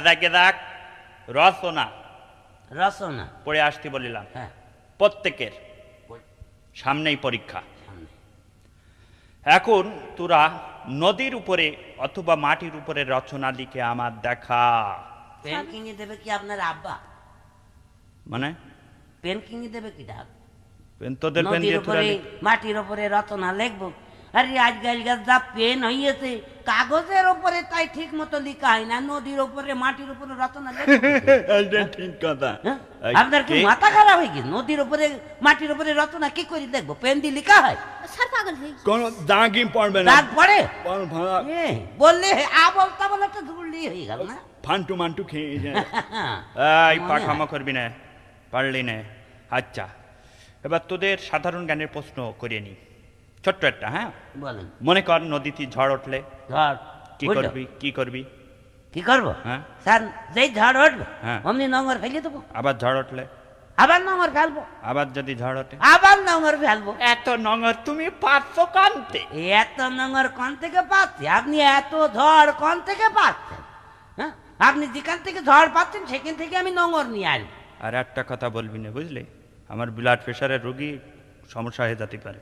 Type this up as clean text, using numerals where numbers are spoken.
দেখে দেখ রচনা রচনা পড়ে আসতে বলিলাম। হ্যাঁ প্রত্যেকের বল। সামনেই পরীক্ষা। সামনে। এখন তোরা নদীর উপরে অথবা মাটির উপরে রচনা লিখে আমার দেখা। পেন কিনে দেবে কি আপনার আব্বা? মানে পেন কিনে দেবে কি ডাক? তোদের পেন নদীর দিয়ে তোরা উপরে মাটির উপরে রচনা লিখবো? আরে আজকালকার যা পেন হইয়েছে কাগজের উপরে তাই ঠিক মতো লেখা হয় না, নদীর উপরে মাটির উপরে রচনা লিখবো? এইটা ঠিক কথা। হ্যাঁ? এই আপনার কি কে? মাথা খারাপ হয়ে গেছে? নদীর উপরে মাটির উপরে রচনা কি করে দেখবো? পেন দিয়ে লেখা হয়? স্যার পাগল হয়ে গেছে। কোন দাগই পড়বে না। দাগ পড়ে? পড় ভাঙা, বললে আবল তাবল একটা ধুলি হয়ে গেল না? ফান্টু মান্টু খেয়ে যায়। এই মনে পাখামো হয়। করবি না, পারলি না। আচ্ছা, এবার তোদের সাধারণ জ্ঞানের প্রশ্ন করিয়ে নি, ছোট্ট একটা। হ্যাঁ, বলেন। মনে কর নদীতে ঝড় উঠলে ঝড় কি উঠলো। করবি? কি করবি? কি করবো? হ্যাঁ। স্যার যেই ঝড় উঠবে হ্যাঁ। অমনি নোংর ফেলে দেবো, আবার ঝড় উঠলে? আবার নোংর ফেলবো, আবার যদি ঝড় ওঠে? আবার নোংর ফেলবো। এত নোংর তুমি পারছো কানতে? এত নোংর কোন থেকে পাচ্ছি? আপনি এত ঝড় কোন থেকে পাচ্ছেন? হ্যাঁ, আপনি যেখান থেকে ঝড় পাচ্ছেন সেখান থেকে আমি নোংর নিয়ে আসবো। আর একটা কথা বলবি না, বুঝলি? আমার ব্লাড প্রেশারের রোগী সমস্যা হয়ে যেতে পারে।